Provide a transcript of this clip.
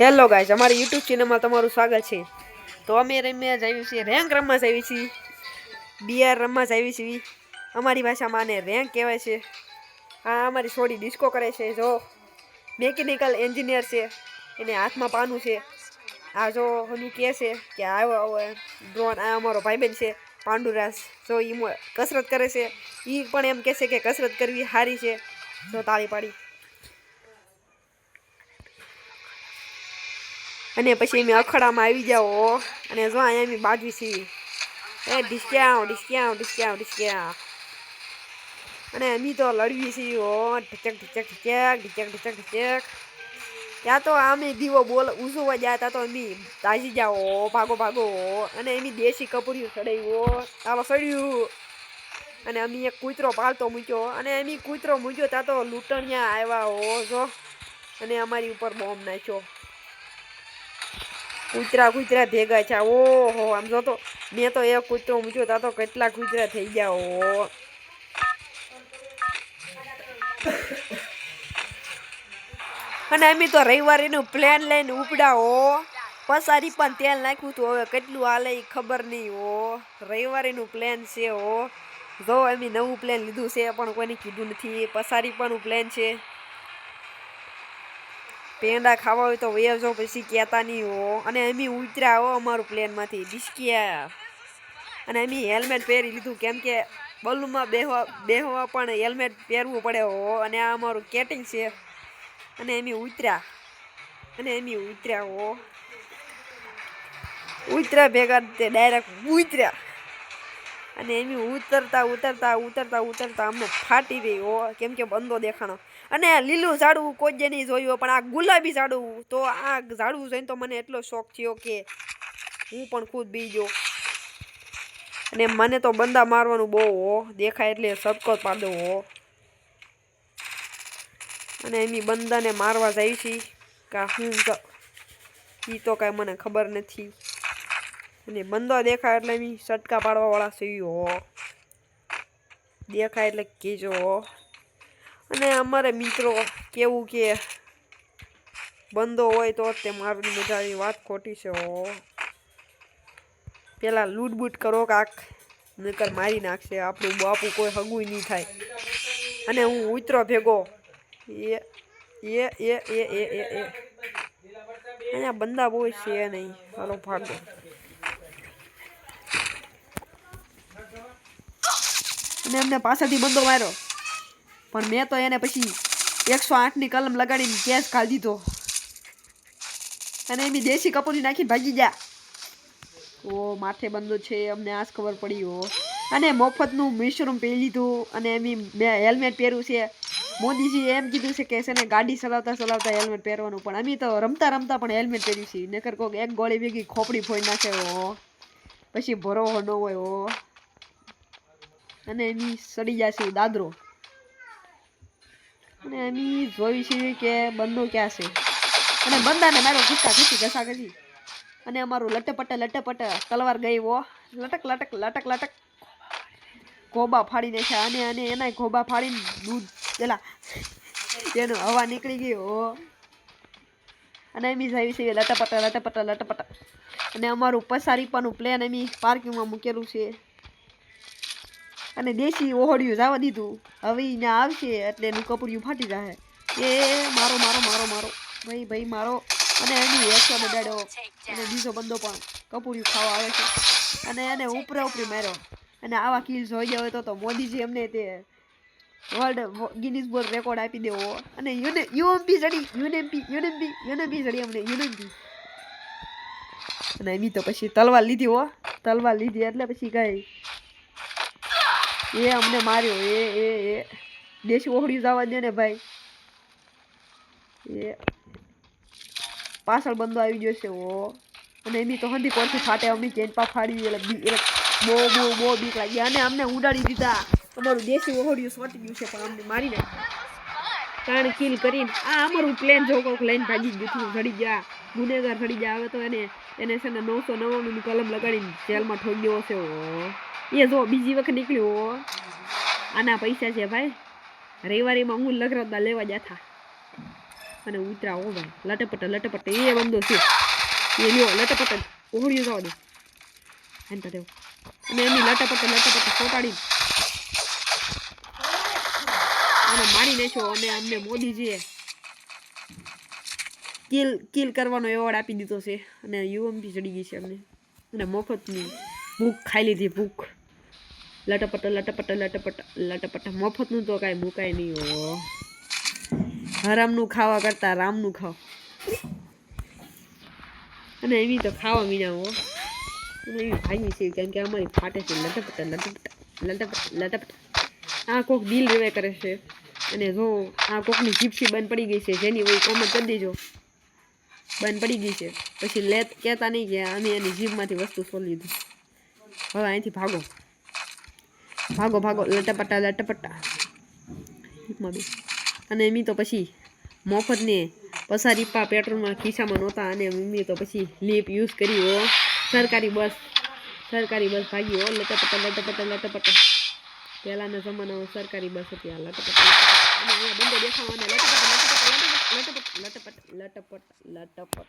Hello guys, અમારી YouTube ચેનલમાં તમારું સ્વાગત છે। તો અમે રમ્યા આવી છીએ, રેન્ક રમવા આવી છીએ, બીઆર રમવા આવી છીએ। અમારી ભાષામાં આને રેન્ક કહેવાય છે। આ અમારી છોડી ડિસ્કો કરે છે, જો મેકેનિકલ એન્જિનિયર છે, એને હાથમાં પાનું છે। આ જો હનું કહે છે કે આવો આવો ડ્રોન। આ અમારો ભાઈબંધ છે પાંડુરાસ, જો એ કસરત કરે છે। એ પણ એમ કહે છે કે કસરત કરવી સારી છે, જો તાળી પાડી। અને પછી અમે અખાડામાં આવી જાઓ અને જો અહીંયા અમે બાજવી છીએ, એ ઢીસક્યા ઢીસક્યા ઢીસક્યા ઢીસક્યા। અને અમે તો લડવી છીએ, ઢીચક ઢીચક ઢીચક ઢીચક ઢીચક ઢીચક। ત્યાં તો અમે દીવો બોલ ઉજવવા ગયા હતા, તો અમે તાજી જાઓ ભાગો ભાગો। અને એમ દેશી કપૂર્યું ચડાવ્યો, ચાલો ચડ્યું। અને અમે એક કૂતરો પાલતો મૂક્યો, અને એમ કૂતરો મૂક્યો ત્યાં તો લૂંટણિયા આવ્યા હો જો, અને અમારી ઉપર બોમ્બ નાખ્યો। કૂતરા ભેગા છે, ઓહો આમ જો તો મેં તો એક કૂતરો મૂક્યો તા તો કેટલા કૂતરા થઈ ગયા હો। અને અમે તો રવિવારીનું પ્લેન લઈને ઉપડ્યા હો, પસારી પણ તેલ નાખ્યું હતું, હવે કેટલું હાલે એ ખબર નહીં હો। રવિવારીનું પ્લેન છે હો, જો અમે નવું પ્લેન લીધું છે પણ કોઈને કીધું નથી। પસારી પણ પ્લેન છે, પેંડા ખાવા હોય તો વેવજો, પછી કહેતા નહીં હો। અને અમે ઉતર્યા હો અમારું પ્લેનમાંથી ડિસ્કિયા, અને અમે હેલ્મેટ પહેરી લીધું, કેમ કે બલૂનમાં બેહવા પણ હેલ્મેટ પહેરવું પડે હો। અને આ અમારું કેટિંગ છે, અને એમ ઉતર્યા, હો ઉતર્યા ભેગા તે ડાયરેક્ટ ઉતર્યા। અને એમ ઉતરતા અમને ફાટી ગઈ હો, કેમ કે બંદો દેખાણો। અને લીલું ઝાડવું કોઈ જે નહીં જોયું, પણ આ ગુલાબી ઝાડવું, તો આ ઝાડવું જોઈને તો મને એટલો શોખ થયો કે હું પણ ખુદ બી ગયો। અને મને તો બંદા મારવાનું બહુ હો, દેખાય એટલે સબકો પાડો હો। અને એમ બંદાને મારવા જાય છે કા હું એ તો કાંઈ મને ખબર નથી। અને બંદો દેખાય એટલે એમ સટકા પાડવા વાળા છે હો, દેખાય એટલે કહેજો। અને અમારે મિત્રો કેવું કે બંદો હોય તો તે મારવાની મજા આવી, વાત ખોટી છે હો। પેલા લૂટ બૂટ કરો કાક, નકર મારી નાખશે આપણું બાપુ, કોઈ હગું નહીં થાય। અને હું ઉતરો ભેગો, અહીંયા બંદા બહુ છે નહીં, હાલો ભાગો। અને એમને પાછળથી બંદો માર્યો, પણ મેં તો એને પછી 108ની કલમ લગાડીને કેસ ખાલી દીધો, અને એમ દેશી કપૂરી નાખીને ભાગી ગયા। ઓ માથે બંદો છે, અમને આજ ખબર પડી હો। અને મફતનું મશરૂમ પી લીધું, અને એમ મેં હેલ્મેટ પહેર્યું છે। મોદીજી એમ કીધું છે કે છે ને ગાડી ચલાવતા હેલ્મેટ પહેરવાનું, પણ અમે તો રમતા પણ હેલ્મેટ પહેર્યું છે, નકર કોઈક એક ગોળી ભેગી ખોપડી ફોડી નાખે હો, પછી ભરોહો ન હોય હો। અને એમ સડી જશે દાદરો, અને એમ જોઈ છે કે બંદો ક્યાં છે, અને બંદાને મારો ઘસી। અને અમારું લટપટ તલવાર ગઈ હો, લટક ગોબા ફાડી નાખ્યા। અને એના ગોબા ફાડીને દૂધ પેલા એનું હવા નીકળી ગઈ હો। અને એમ જાય છે લટપટ। અને અમારું પસારીપાનું પ્લેન એમ પાર્કિંગમાં મૂકેલું છે, અને દેશી ઓહળિયું જવા દીધું, હવે એને આવશે એટલે એનું કપૂરિયું ફાટી જશે। એ મારો ભાઈ મારો। અને એની હેસો બગાડ્યો, અને બીજો બંદો પણ કપૂરિયું ખાવા આવે છે, અને એને ઉપરી માર્યો। અને આવા કિલ જોઈ ગયા હોય તો મોદીજી એમને તે વર્લ્ડ ગિનીસ વર્લ્ડ રેકોર્ડ આપી દેવો। અને યુએમપી જડી અમને યુએમપી। અને એમ તો પછી તલવાર લીધી હો, એટલે પછી ગઈ એ અમને માર્યો। એ દેશી ઓહળિયું જવા દે ને ભાઈ, એ પાછળ બંદો આવી ગયો છે હો। અને એમ તો હંધી કોરથી ફાટે, અમને ચેનપા ફાડી એટલે બહુ બીક લાગી। અને અમને ઉડાડી દીધા, અમારું દેશી ઓહળિયું સોટી ગયું છે, પણ અમને મારી નાખ્યા 3 કિલ કરીને। આ અમારું પ્લેન જો કોક લઈને ભાગી ગયું, ચડી ગયા ગુનેગાર ચડી ગયા। હવે તો એને છે ને 999ની કલમ લગાડીને જેલમાં ઠોકી દેવો છે હો। એ જો બીજી વખત નીકળ્યો હો, આના પૈસા છે ભાઈ, રવિવારીમાં હું લગરદા લેવા ગયા હતા। અને ઉતરા ઓ ભાઈ લટપટ એ બંદો છે એ લ્યો લટપટ ઓહળ્યું જવા દે એન્ટર દેવ અને એની લટપટ ફોટાડી અને મારી નાખ્યો અને અમને મોદીજીએ કિલ કરવાનો એવોર્ડ આપી દીધો છે અને યુએમપી ચડી ગઈ છે અમને અને મફતની ભૂખ ખાઈ લીધી ભૂખ લટપટ મફતનું તો કાંઈ મુકાય નહીં હો હરામનું ખાવા કરતા રામનું ખાવ અને એવી તો ખાવા મીના હો અને એવી ભાગી છે કેમ કે અમારી ફાટે છે લટપટ આ કોક દિલ રેવે કરે છે અને જો આ કોકની જીપ્સી બંધ પડી ગઈ છે જેની હોય કોમેન્ટ કરી દેજો બંધ પડી ગઈ છે પછી કહેતા નહીં કે અમે એની જીભમાંથી વસ્તુ સોલી લીધું હવે અહીંથી ભાગો લટપટા અને એમી તો પછી મફતને પસારીપા પેટ્રોલમાં ખિસ્સામાં નહોતા અને મમ્મી તો પછી લીપ યુઝ કરી હો સરકારી બસ ભાગી હો લટપટ પહેલાના જમાનામાં સરકારી બસ હતી આ લટપટ અને અહીંયા બંદો દેખાવાને લટપટ